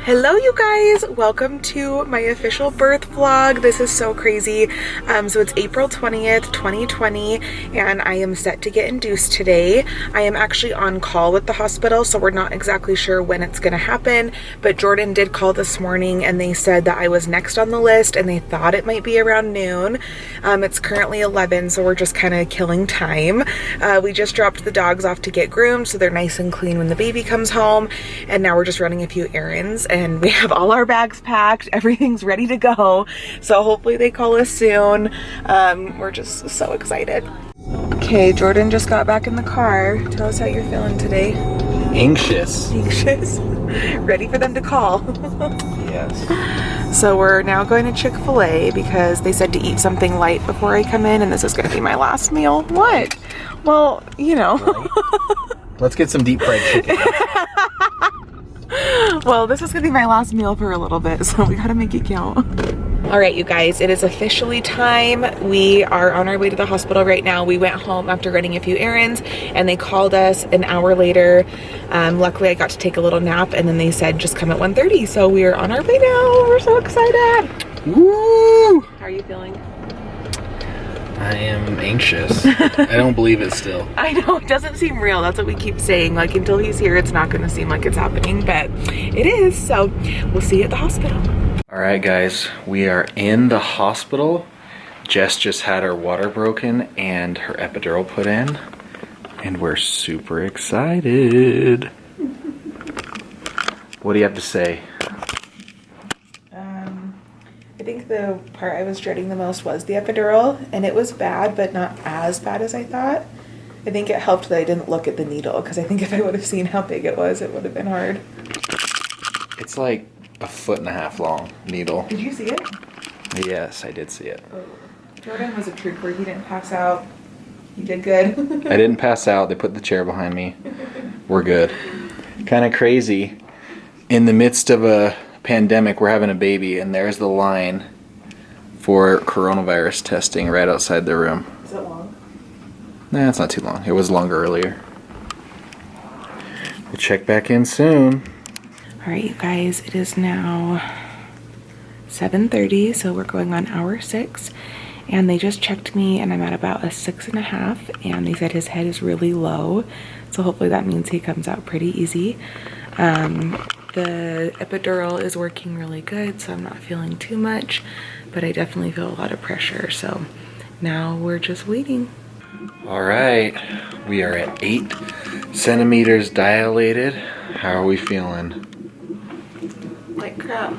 Hello you guys, welcome to my official birth vlog. This is so crazy. So it's April 20th, 2020, and I am set to get induced today. I am actually on call with the hospital, so we're not exactly sure when it's gonna happen, but Jordan did call this morning and they said that I was next on the list and they thought it might be around noon. It's currently 11, so we're just kind of killing time. We just dropped the dogs off to get groomed, so they're nice and clean when the baby comes home, and now we're just running a few errands. And we have all our bags packed, everything's ready to go, so hopefully they call us soon. We're just so excited. Okay, Jordan just got back in the car. Tell us how you're feeling today. Anxious. Ready for them to call. Yes. So we're now going to Chick-fil-A because they said to eat something light before I come in, and this is going to be my last meal. What? Well, you know. Right. Let's get some deep fried chicken. Well, this is gonna be my last meal for a little bit, so we gotta make it count. All right, you guys, it is officially time. We are on our way to the hospital right now. We went home after running a few errands, and they called us an hour later. Luckily, I got to take a little nap, and then they said just come at 1:30. So we are on our way now. We're so excited. Woo! How are you feeling? I am anxious. I don't believe it still. I know, it doesn't seem real. That's what we keep saying. Like, until he's here, it's not gonna seem like it's happening, but it is. So we'll see you at the hospital. All right, guys, we are in the hospital. Jess just had her water broken and her epidural put in, and we're super excited. What do you have to say? I think the part I was dreading the most was the epidural, and it was bad, but not as bad as I thought. I think it helped that I didn't look at the needle, because I think if I would have seen how big it would have been hard. It's like 1.5 feet long needle. Did you see it? Yes, I did see it. Oh. Jordan was a trooper. He didn't pass out. He did good. I didn't pass out. They put the chair behind me. We're good. Kind of crazy. In the midst of a pandemic, we're having a baby, and there's the line for coronavirus testing right outside the room. Is it long? Nah, it's not too long. It was longer earlier. We'll check back in soon. All right, you guys, it is now 7:30, so we're going on hour 6, and they just checked me, and I'm at about a 6.5, and they said his head is really low, so hopefully that means he comes out pretty easy. The epidural is working really good, so I'm not feeling too much, but I definitely feel a lot of pressure, so now we're just waiting. All right, we are at 8 centimeters dilated. How are we feeling? Like crap.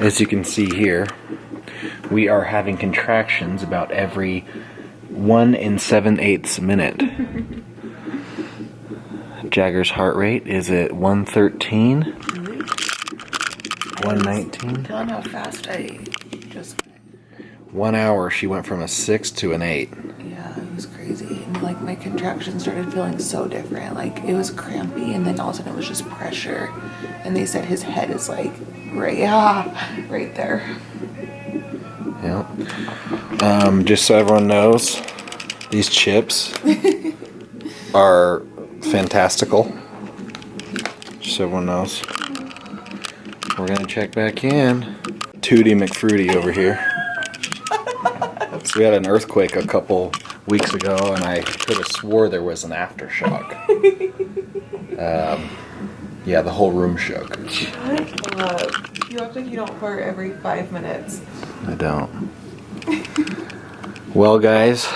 As you can see here, we are having contractions about every 1 7/8 minute. Jagger's heart rate is at 113, 119. Feeling how fast I just... 1 hour, she went from a 6 to an 8. Yeah, it was crazy. And like my contractions started feeling so different. Like it was crampy, and then all of a sudden it was just pressure. And they said his head is like right there. Yeah. Just so everyone knows, these chips are fantastical. Just so everyone knows. We're gonna check back in. Tootie McFruity over here. So we had an earthquake a couple weeks ago, and I could have swore there was an aftershock. Yeah, the whole room shook. Shut up. You act like you don't fart every 5 minutes. I don't. Well, guys,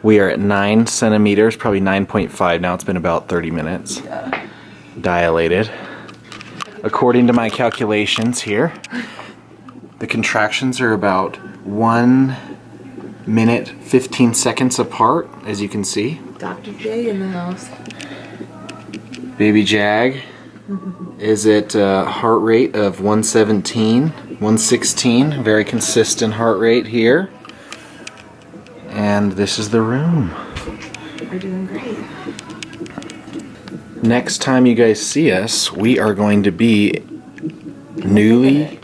we are at 9 centimeters, probably 9.5 now. It's been about 30 minutes. Yeah. Dilated. According to my calculations here, the contractions are about 1 minute 15 seconds apart, as you can see. Dr. J in the house. Baby Jag is at a heart rate of 117, 116. Very consistent heart rate here. And this is the room. We're doing great. Next time you guys see us, we are going to be newly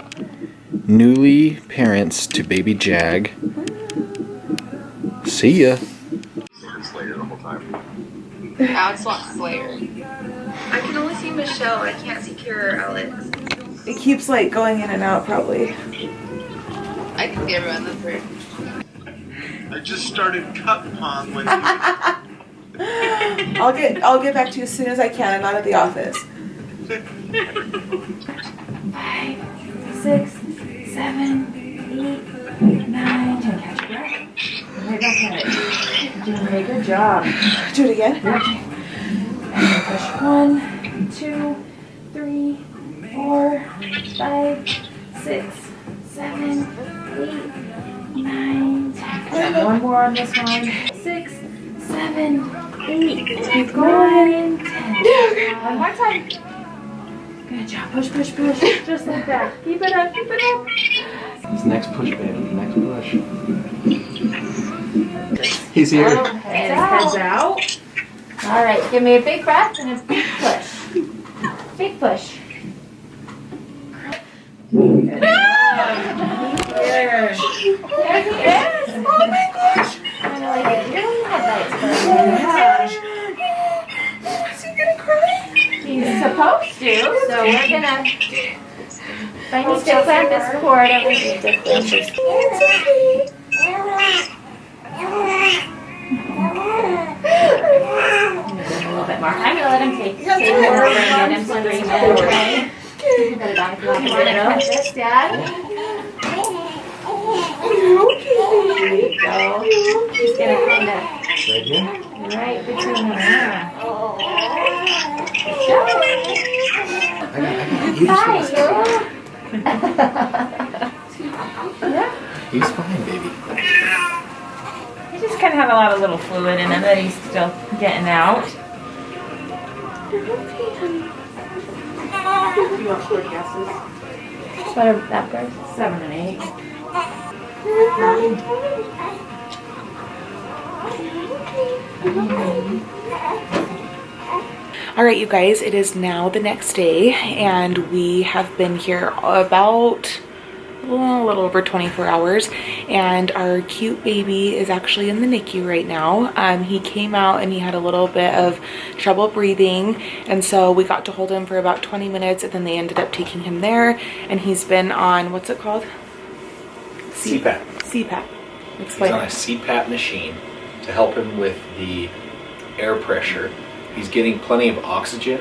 parents to baby Jag. See ya. Slayer the whole time. Now it's not Slayer. I can only see Michelle. I can't see Kira or Alex. It keeps like going in and out probably. I can see everyone, that's weird. I just started cup pong with you. I'll get back to you as soon as I can. I'm not at the office. 5, 6, 7, 8, 9, 10. Catch your breath. Right back at it. You're doing a very good job. Do it again. Okay. Push 1, 2, 3, 4, 5, 6, 7, 8, 9, 10. One more on this one. 6, 7, 8. Keep going. 10. One more time. Good job. Push, push, push. Just like that. Keep it up. Keep it up. This next push, baby. Next push. He's here. Heads out. All right. Give me a big breath and a big push. Big push. Good job. Here. There he is. Oh my gosh. Kind of like it. You're on the headlights for a Oh my minute. gosh. Is he gonna cry? He's supposed to, so we're gonna. If I need to clamp this cord, I'm gonna need to clamp this cord. It's okay. A little bit more. I'm gonna let him take Yes, more. yes. Get him screaming. Okay. You better down if you want to get this, Dad. There you go. He's gonna kind of Right here? right between them. Hi, yeah. He's fine, baby. He just kind of had a lot of little fluid in him that he's still getting out. You want short guesses? What are that bird? 7 and 8. All right, you guys, it is now the next day and we have been here about a little over 24 hours and our cute baby is actually in the NICU right now. He came out and he had a little bit of trouble breathing, and so we got to hold him for about 20 minutes and then they ended up taking him there, and he's been on, what's it called? CPAP. CPAP. He's Explain. on a CPAP machine to help him with the air pressure. He's getting plenty of oxygen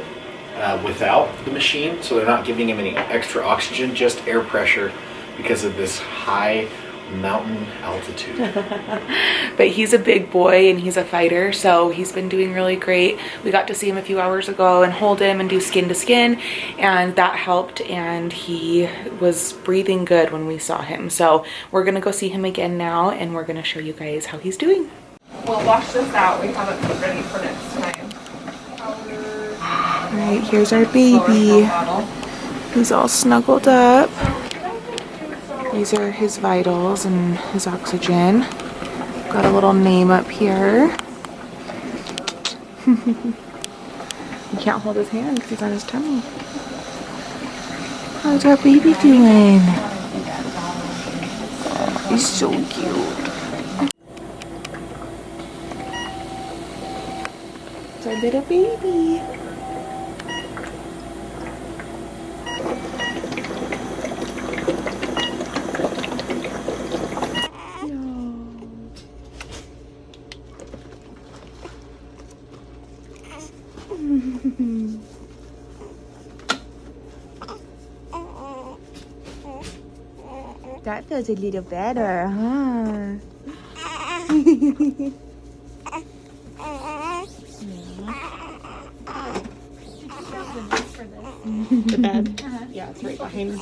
without the machine, so they're not giving him any extra oxygen, just air pressure because of this high mountain altitude. But he's a big boy and he's a fighter, so he's been doing really great. We got to see him a few hours ago and hold him and do skin to skin, and that helped, and he was breathing good when we saw him. So we're gonna go see him again now and we're gonna show you guys how he's doing. We'll wash this out. We have it ready for next time. All right, here's our baby. He's all snuggled up. These are his vitals and his oxygen. Got a little name up here. You can't hold his hand because he's on his tummy. How's our baby doing? He's so cute. It's our little baby. That feels a little better, huh? The bed? Yeah, it's right behind.